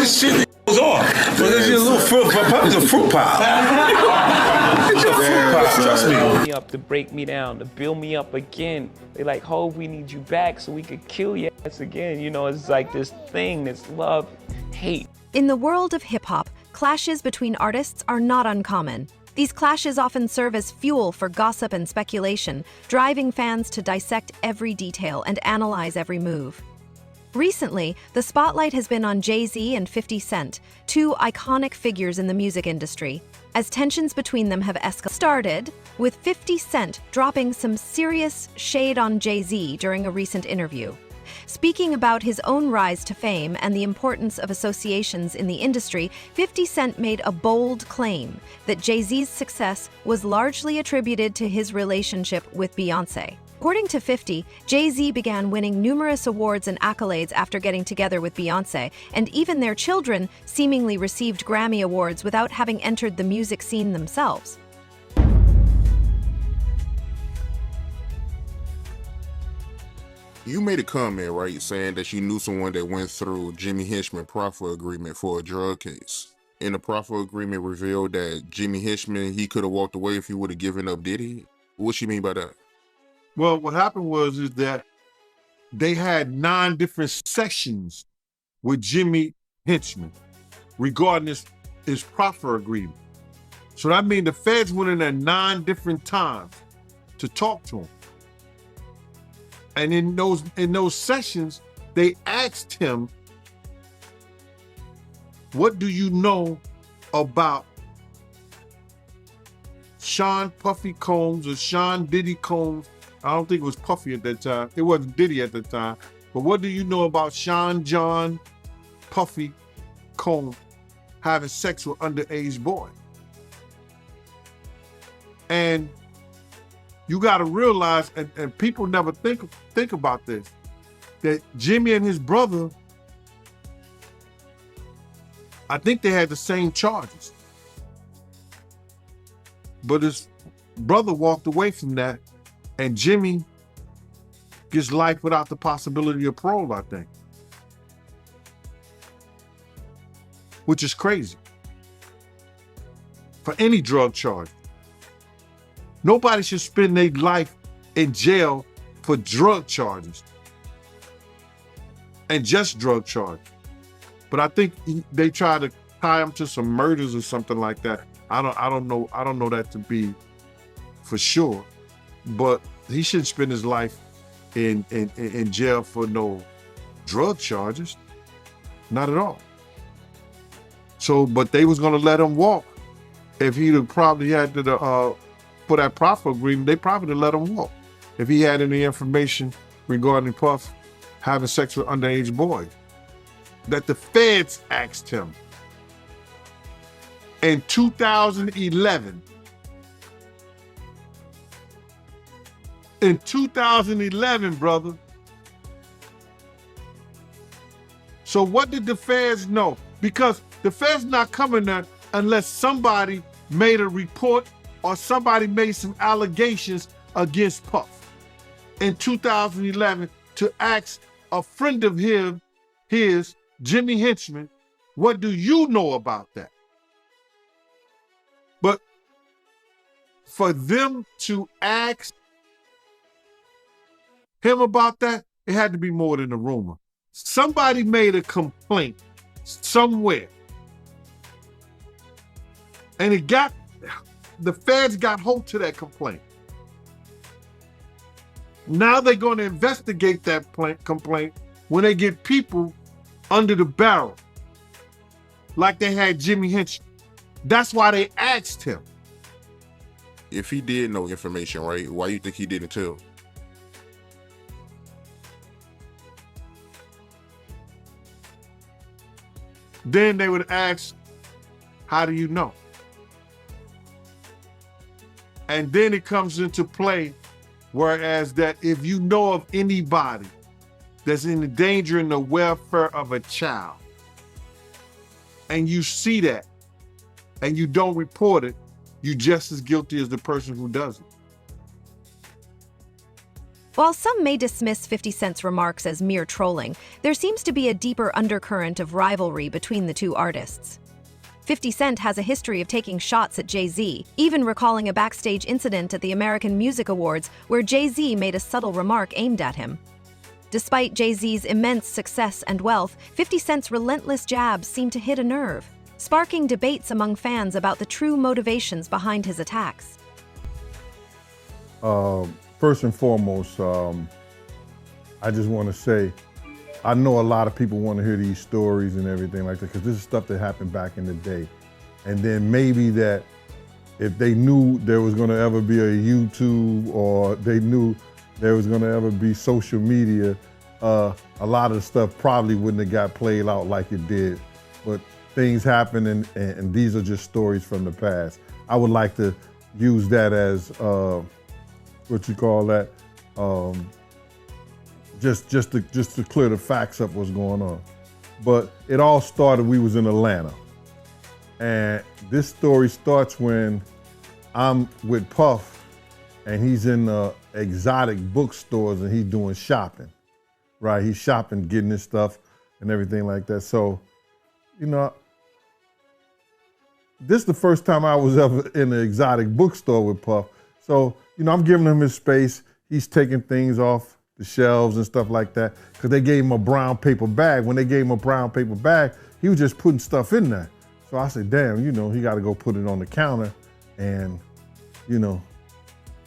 this shit that goes off. But it's just a little fruit pop. It's a fruit pop. It's a fruit pop. Trust me. Up to break me down, to build me up again. They like, Hov, we need you back so we could kill your ass again. You know, it's like this thing, this love, hate. In the world of hip-hop, clashes between artists are not uncommon. These clashes often serve as fuel for gossip and speculation, driving fans to dissect every detail and analyze every move. Recently, the spotlight has been on JayZ and 50 Cent, two iconic figures in the music industry, as tensions between them have started, with 50 Cent dropping some serious shade on JayZ during a recent interview. Speaking about his own rise to fame and the importance of associations in the industry, 50 Cent made a bold claim that JayZ's success was largely attributed to his relationship with Beyoncé. According to 50, JayZ began winning numerous awards and accolades after getting together with Beyoncé, and even their children seemingly received Grammy Awards without having entered the music scene themselves. You made a comment, right, saying that you knew someone that went through Jimmy Henchman proffer agreement for a drug case. And the proffer agreement revealed that Jimmy Henchman, he could have walked away if he would have given up Diddy. What you mean by that? Well, what happened is that they had 9 different sessions with Jimmy Henchman regarding his proffer agreement. So that means the feds went in there 9 different times to talk to him. And in those sessions, they asked him, what do you know about Sean Puffy Combs or Sean Diddy Combs? I don't think it was Puffy at that time. It wasn't Diddy at the time. But what do you know about Sean John Puffy Combs having sex with underage boy? And you got to realize, and people never think about this, that Jimmy and his brother, I think they had the same charges. But his brother walked away from that, and Jimmy gets life without the possibility of parole, I think. Which is crazy for any drug charge. Nobody should spend their life in jail for drug charges and just drug charges. But I think they try to tie him to some murders or something like that. I don't know that to be for sure, but he shouldn't spend his life in jail for no drug charges, not at all. So, but they was gonna let him walk. If he'd have probably had to for that proffer agreement, they probably let him walk. If he had any information regarding Puff having sex with underage boys, that the feds asked him in 2011. In 2011, brother. So what did the feds know? Because the feds not coming there unless somebody made a report or somebody made some allegations against Puff in 2011 to ask a friend of his, Jimmy Henchman, what do you know about that? But for them to ask him about that, it had to be more than a rumor. Somebody made a complaint somewhere. And the feds got hold to that complaint. Now they're going to investigate that complaint when they get people under the barrel, like they had Jimmy Henchman. That's why they asked him. If he did know information, right, why you think he didn't tell? Then they would ask, how do you know? And then it comes into play, whereas that if you know of anybody that's in danger in the welfare of a child, and you see that, and you don't report it, you're just as guilty as the person who doesn't. While some may dismiss 50 Cent's remarks as mere trolling, there seems to be a deeper undercurrent of rivalry between the two artists. 50 Cent has a history of taking shots at JayZ, even recalling a backstage incident at the American Music Awards where JayZ made a subtle remark aimed at him. Despite JayZ's immense success and wealth, 50 Cent's relentless jabs seem to hit a nerve, sparking debates among fans about the true motivations behind his attacks. First and foremost, I just want to say, I know a lot of people want to hear these stories and everything like that, because this is stuff that happened back in the day. And then maybe that if they knew there was going to ever be a YouTube, or they knew there was going to ever be social media, a lot of the stuff probably wouldn't have got played out like it did. But things happen, and these are just stories from the past. I would like to use that as what you call that, just to clear the facts up what's going on. But it all started, we was in Atlanta. And this story starts when I'm with Puff, and he's in exotic bookstores, and he's doing shopping, right? He's shopping, getting his stuff and everything like that. So, you know, this is the first time I was ever in an exotic bookstore with Puff. So, you know, I'm giving him his space. He's taking things off the shelves and stuff like that, because they gave him a brown paper bag. When they gave him a brown paper bag, he was just putting stuff in there. So I said, damn, you know, he got to go put it on the counter and, you know,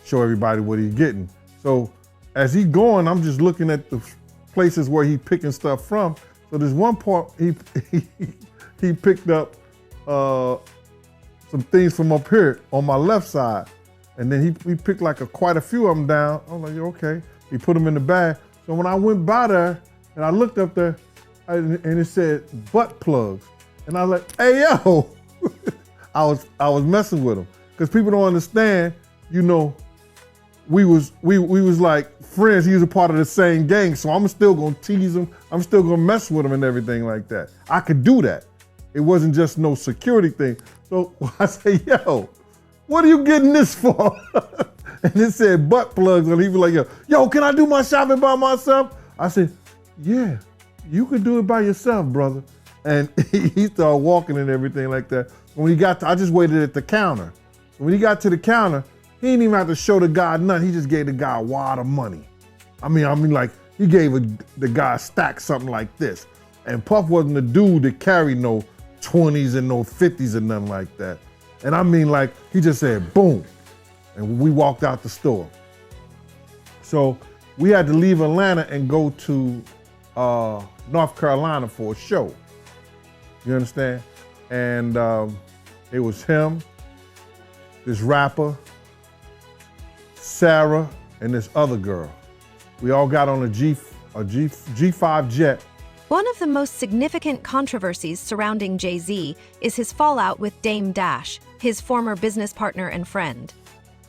show everybody what he's getting. So as he going, I'm just looking at the places where he picking stuff from. So there's one part he picked up some things from up here on my left side. And then he picked like quite a few of them down. I was like, okay. He put them in the bag. So when I went by there and I looked up there, and it said butt plugs. And I was like, hey, yo. I was messing with him. Because people don't understand, you know, we was like friends. He was a part of the same gang. So I'm still gonna tease him. I'm still gonna mess with him and everything like that. I could do that. It wasn't just no security thing. So I say, yo, what are you getting this for? And it said butt plugs, and he was like, yo, can I do my shopping by myself? I said, yeah, you can do it by yourself, brother. And he started walking and everything like that. When he got to, I just waited at the counter. When he got to the counter, he didn't even have to show the guy nothing. He just gave the guy a wad of money. I mean, like, he gave the guy a stack, something like this. And Puff wasn't the dude that carried no 20s and no 50s and nothing like that. And I mean, like, he just said, boom. And we walked out the store. So we had to leave Atlanta and go to North Carolina for a show. You understand? And it was him, this rapper, Sarah, and this other girl. We all got on a G5 jet. One of the most significant controversies surrounding JayZ is his fallout with Dame Dash, his former business partner and friend.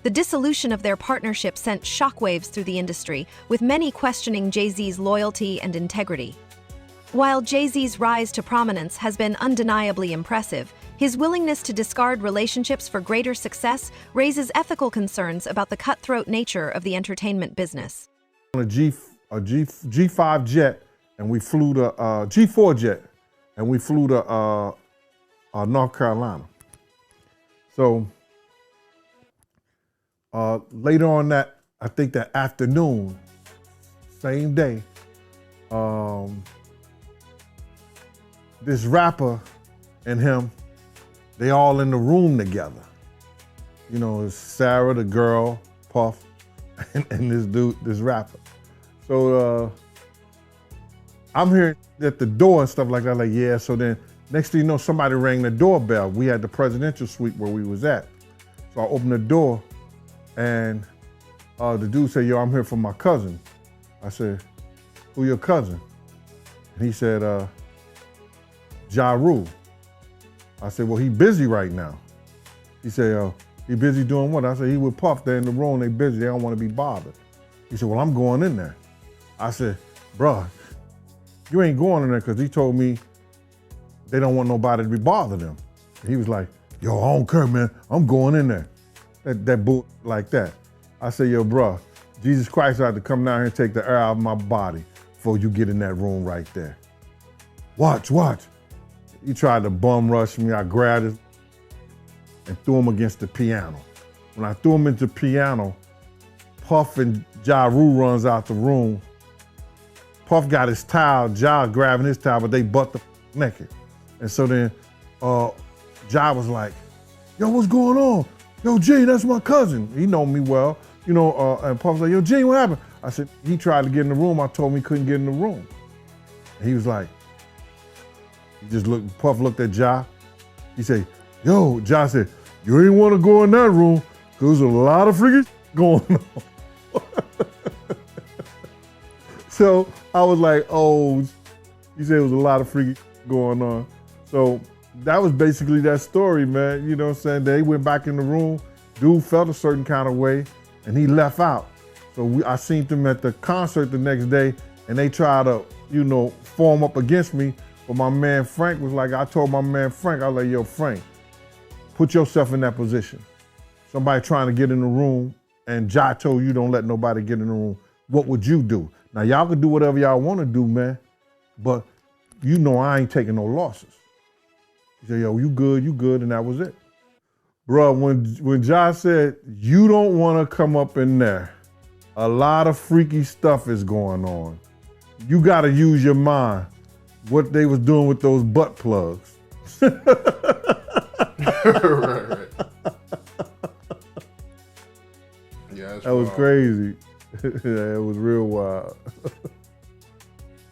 The dissolution of their partnership sent shockwaves through the industry, with many questioning JayZ's loyalty and integrity. While JayZ's rise to prominence has been undeniably impressive, his willingness to discard relationships for greater success raises ethical concerns about the cutthroat nature of the entertainment business. On a G5 jet, and we flew to G4 jet, and we flew to North Carolina. So later on that, I think that afternoon, same day, this rapper and him, they all in the room together. You know, it's Sarah, the girl, Puff, and this dude, this rapper. So I'm hearing at the door and stuff like that, like, yeah, so then next thing you know, somebody rang the doorbell. We had the presidential suite where we was at. So I opened the door, and the dude said, yo, I'm here for my cousin. I said, who your cousin? And he said, Ja Rule. I said, well, he busy right now. He said, he busy doing what? I said, he with Puff, they're in the room, they busy, they don't want to be bothered. He said, well, I'm going in there. I said, bruh, you ain't going in there, because he told me they don't want nobody to be bothering them. He was like, yo, I don't care, man, I'm going in there. That bull like that. I said, yo, bruh, Jesus Christ had to come down here and take the air out of my body before you get in that room right there. Watch. He tried to bum rush me. I grabbed him and threw him against the piano. When I threw him into the piano, Puff and Ja Rule runs out the room. Puff got his towel, Ja grabbing his towel, but they butt the naked. And so then Ja was like, yo, what's going on? Yo, Jay, that's my cousin. He know me well. You know, and Puff's like, yo, Jay, what happened? I said, he tried to get in the room. I told him he couldn't get in the room. And he was like, Puff looked at Ja. He said, yo, Ja said, you ain't want to go in that room because there's a lot of freaking going on. So I was like, oh, he said it was a lot of freaking going on. So that was basically that story, man. You know what I'm saying? They went back in the room. Dude felt a certain kind of way, and he left out. So I seen them at the concert the next day, and they tried to, form up against me. But my man Frank was like, I told my man Frank, I was like, yo, Frank, put yourself in that position. Somebody trying to get in the room, and Ja told you don't let nobody get in the room. What would you do? Now, y'all can do whatever y'all want to do, man, but I ain't taking no losses. He said, yo, you good, and that was it. Bro, when Ja said, you don't want to come up in there, a lot of freaky stuff is going on. You got to use your mind. What they was doing with those butt plugs. Right. Yeah, that was crazy. Yeah, it was real wild.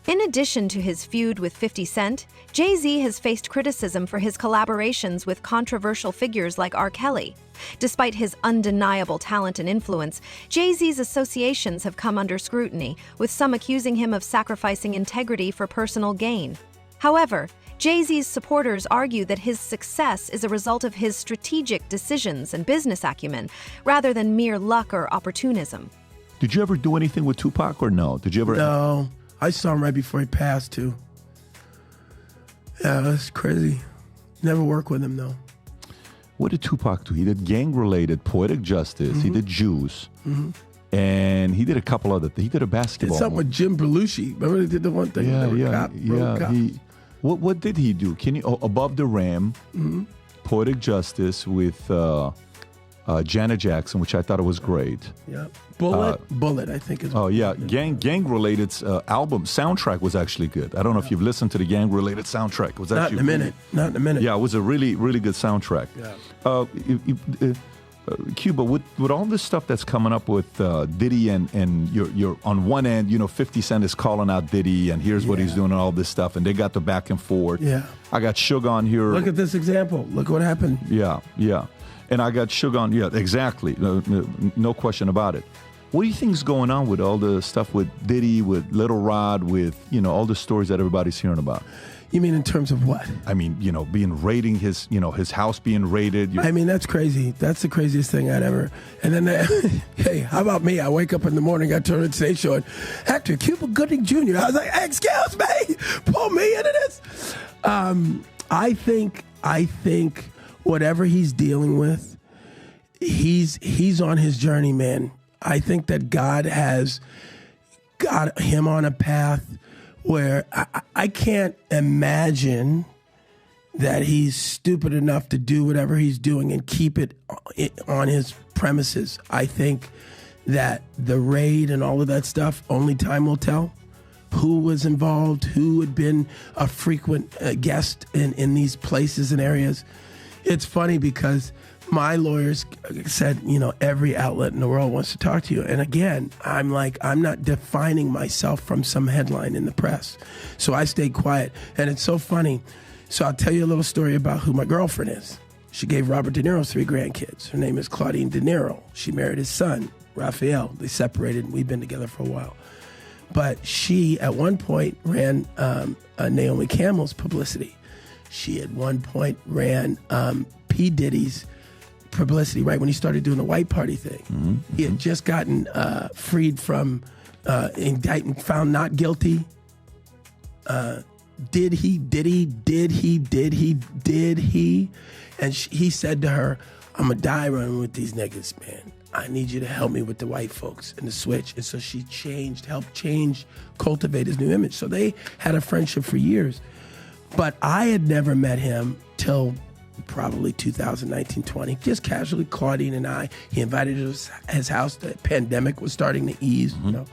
In addition to his feud with 50 Cent, JayZ has faced criticism for his collaborations with controversial figures like R. Kelly. Despite his undeniable talent and influence, JayZ's associations have come under scrutiny, with some accusing him of sacrificing integrity for personal gain. However, JayZ's supporters argue that his success is a result of his strategic decisions and business acumen, rather than mere luck or opportunism. Did you ever do anything with Tupac or no? Did you ever? No. I saw him right before he passed, too. Yeah, that's crazy. Never worked with him, though. What did Tupac do? He did gang-related Poetic Justice. Mm-hmm. He did Juice. Mm-hmm. And he did a couple other things. He did a basketball. Did something with Jim Belushi. Remember he did the one thing? Yeah. What did he do? Can you Above the Rim, mm-hmm. Poetic Justice with Janet Jackson, which I thought it was great. Yeah. Bullet, I think is. Oh yeah, gang-related album soundtrack was actually good. I don't know if you've listened to the gang-related soundtrack. It was Not in a minute. Yeah, it was a really, really good soundtrack. Yeah. Cuba, with all this stuff that's coming up with Diddy and you're on one end, 50 Cent is calling out Diddy and here's what he's doing and all this stuff, and they got the back and forth. Yeah. I got Suge on here. Look at this example. Look what happened. Yeah. And I got Suge on. Yeah, exactly. No question about it. What do you think is going on with all the stuff with Diddy, with Little Rod, with, all the stories that everybody's hearing about? You mean in terms of what? I mean, his house being raided. I mean, that's crazy. That's the craziest thing I'd ever. And then, hey, how about me? I wake up in the morning, I turn on the stage show, and Hector Cuba Gooding Jr. I was like, excuse me, pull me into this. I think whatever he's dealing with, he's on his journey, man. I think that God has got him on a path where I can't imagine that he's stupid enough to do whatever he's doing and keep it on his premises. I think that the raid and all of that stuff, only time will tell who was involved, who had been a frequent guest in these places and areas. It's funny because my lawyers said, every outlet in the world wants to talk to you. And again, I'm not defining myself from some headline in the press. So I stayed quiet. And it's so funny. So I'll tell you a little story about who my girlfriend is. She gave Robert De Niro 3 grandkids. Her name is Claudine De Niro. She married his son, Raphael. They separated, and we've been together for a while. But she, at one point, ran Naomi Campbell's publicity. She, at one point, ran P. Diddy's publicity, right when he started doing the white party thing. Mm-hmm. He had just gotten freed from indictment, found not guilty. Did he? And he said to her, I'm going to die running with these niggas, man. I need you to help me with the white folks and the switch. And so she helped cultivate his new image. So they had a friendship for years. But I had never met him till probably 2019-20, just casually, Claudine and I. He invited us to his house. The pandemic was starting to ease, you know.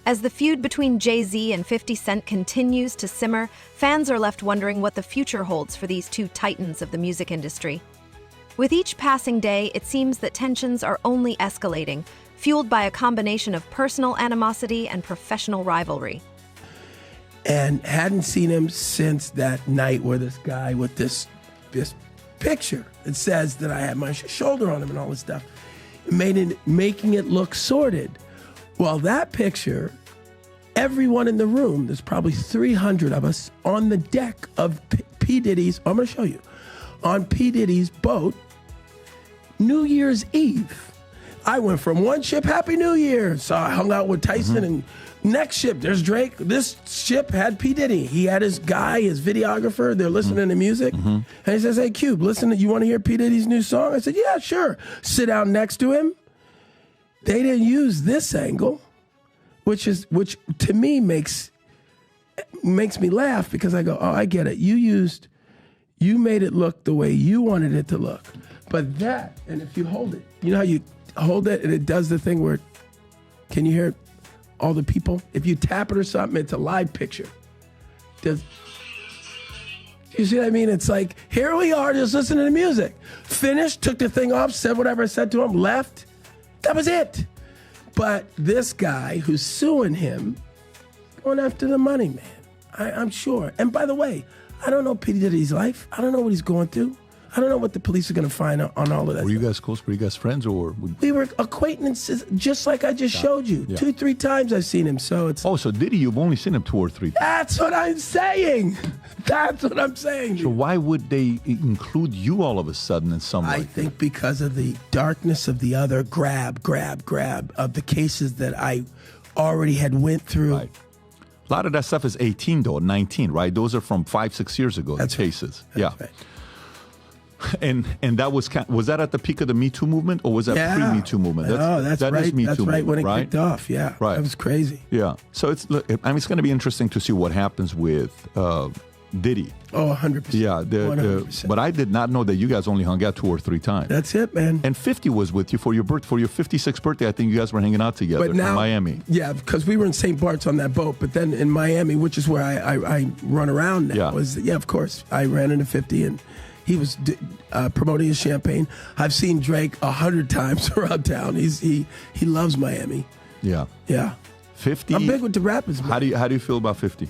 As the feud between JayZ and 50 Cent continues to simmer, fans are left wondering what the future holds for these two titans of the music industry. With each passing day, it seems that tensions are only escalating, fueled by a combination of personal animosity and professional rivalry. And hadn't seen him since that night where this guy with this picture, it says that I had my shoulder on him and all this stuff, making it look sordid. Well, that picture, everyone in the room, there's probably 300 of us on the deck of P. Diddy's, I'm going to show you, on P. Diddy's boat, New Year's Eve. I went from one ship, Happy New Year. So I hung out with Tyson and next ship, there's Drake. This ship had P. Diddy. He had his guy, his videographer. They're listening to music. And he says, hey, Cube, listen, you want to hear P. Diddy's new song? I said, yeah, sure. Sit down next to him. They didn't use this angle, which to me makes me laugh because I go, oh, I get it. You made it look the way you wanted it to look. But that, and if you hold it, you know how you hold it and it does the thing where, can you hear all the people? If you tap it or something, it's a live picture. You see what I mean? It's like, here we are just listening to music. Finished, took the thing off, said whatever I said to him, left. That was it. But this guy who's suing him, going after the money, man. I'm sure. And by the way, I don't know P. Diddy's life. I don't know what he's going through. I don't know what the police are going to find on all of that. Were you guys close? Were you guys friends or? We were acquaintances, just like I just showed you. Yeah. 2-3 times I've seen him. So it's. Oh, so Diddy, you've only seen him 2 or 3 times. That's what I'm saying. That's what I'm saying. So why would they include you all of a sudden in some way? I think because of the darkness of the other grab of the cases that I already had went through. Right. A lot of that stuff is 18 though, 19, right? Those are from 5-6 years ago. That's the cases. Right. That's right. And that was that at the peak of the Me Too movement or was that pre-Me Too movement? That's right. Is Me that's Too right movement, when it kicked off. Yeah, right. That was crazy. Yeah. So it's going to be interesting to see what happens with Diddy. Oh, 100%. Yeah. 100%. But I did not know that you guys only hung out 2 or 3 times. That's it, man. And 50 was with you for your 56th birthday. I think you guys were hanging out together in Miami. Yeah, because we were in St. Bart's on that boat. But then in Miami, which is where I run around now, of course, I ran into 50 and he was promoting his champagne. I've seen Drake 100 times around town. He loves Miami. Yeah. Yeah. 50. I'm big with the rappers, man. How do you feel about 50?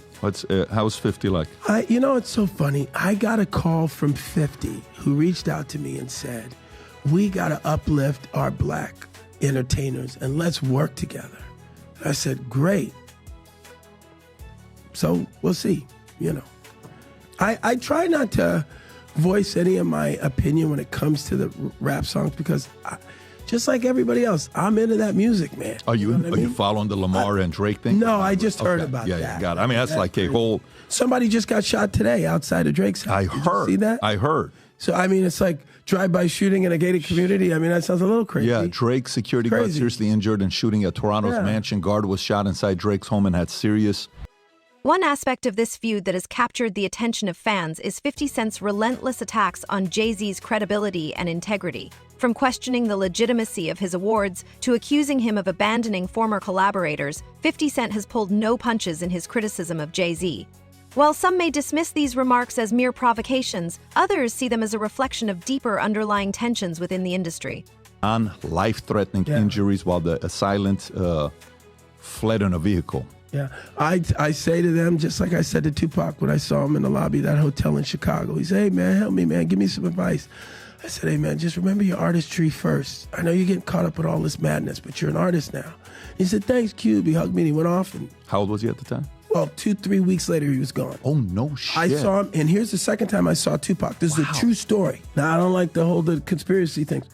How's 50 like? It's so funny. I got a call from 50 who reached out to me and said, we got to uplift our black entertainers and let's work together. I said, great. So we'll see, I try not to voice any of my opinion when it comes to the rap songs because just like everybody else, I'm into that music, man. Are you following the Lamar and Drake thing? No, I just heard about that. Yeah, got it. I mean, that's like a whole. Somebody just got shot today outside of Drake's house. I heard. Did you see that? I heard. So, I mean, it's like drive-by shooting in a gated community. I mean, that sounds a little crazy. Yeah, Drake's security guard seriously injured in shooting at Toronto's mansion. Guard was shot inside Drake's home and had serious. One aspect of this feud that has captured the attention of fans is 50 Cent's relentless attacks on JayZ's credibility and integrity. From questioning the legitimacy of his awards to accusing him of abandoning former collaborators, 50 Cent has pulled no punches in his criticism of JayZ. While some may dismiss these remarks as mere provocations, others see them as a reflection of deeper underlying tensions within the industry. On life-threatening injuries while the assailant fled in a vehicle. Yeah, I say to them, just like I said to Tupac when I saw him in the lobby of that hotel in Chicago. He said, hey, man, help me, man. Give me some advice. I said, hey, man, just remember your artistry first. I know you're getting caught up with all this madness, but you're an artist now. He said, thanks, Cube. He hugged me and he went off. And how old was he at the time? Well, 2-3 weeks later, he was gone. Oh, no shit. I saw him, and here's the second time I saw Tupac. This is a true story. Now, I don't like the conspiracy things.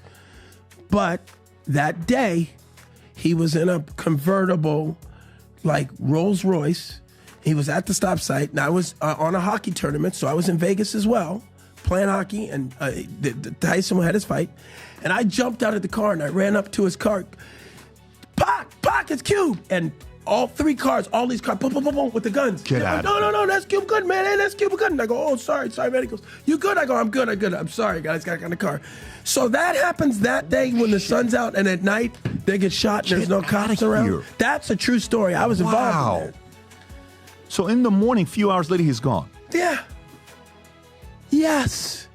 But that day, he was in a convertible like Rolls Royce. He was at the stop site, and I was on a hockey tournament, so I was in Vegas as well, playing hockey, and Tyson had his fight, and I jumped out of the car and I ran up to his car. Pac, it's Cube, and all these cars, boom, boom, boom, boom, with the guns. Get out. No, that's Cube Good, man. Hey, that's Cube Good. And I go, oh, sorry, man. He goes, you good? I go, I'm good. I'm sorry, guys. Got in the car. So that happens that day when the sun's out, and at night they get shot and there's no cops around. Here. That's a true story. I was involved in that. So in the morning, few hours later, he's gone. Yeah. Yes.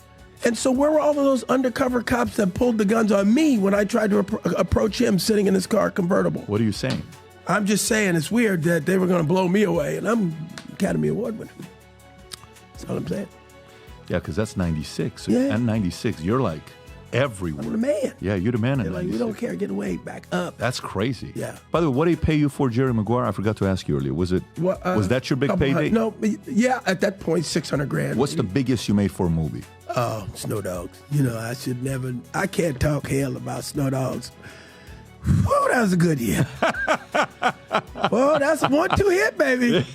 And so where were all of those undercover cops that pulled the guns on me when I tried to approach him sitting in his car convertible? What are you saying? I'm just saying it's weird that they were going to blow me away, and I'm Academy Award winner. That's all I'm saying. Yeah, because that's 96. So Yeah. at 96, you're like everywhere. I'm the man. Yeah, you're the man in They're like, 96. we don't care. Get away. Back up. That's crazy. Yeah. By the way, what did he pay you for Jerry Maguire? I forgot to ask you earlier. Was that your big couple payday? No. Yeah, at that point, $600,000. What's the biggest you made for a movie? Oh, Snow Dogs. I can't talk hell about Snow Dogs. Oh, that was a good year. Well, that's a 1-2 hit, baby.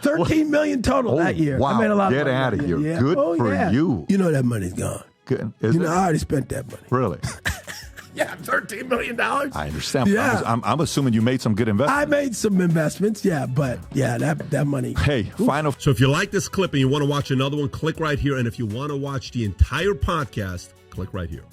13 million total that year. Wow. I made a lot Get of money. out of here. Yeah. Good Oh, for yeah. you. You know that money's gone. Good. I already spent that money. Really? Yeah, $13 million. I understand. Yeah. I'm assuming you made some good investments. I made some investments, but that money. Hey, final. So if you like this clip and you want to watch another one, click right here. And if you want to watch the entire podcast, click right here.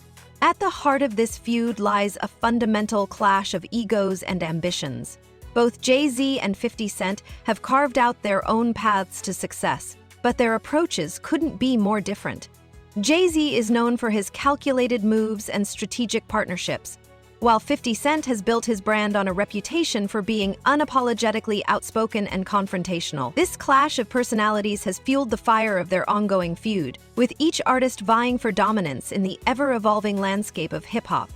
At the heart of this feud lies a fundamental clash of egos and ambitions. Both JayZ and 50 Cent have carved out their own paths to success, but their approaches couldn't be more different. JayZ is known for his calculated moves and strategic partnerships, while 50 Cent has built his brand on a reputation for being unapologetically outspoken and confrontational. This clash of personalities has fueled the fire of their ongoing feud, with each artist vying for dominance in the ever-evolving landscape of hip-hop.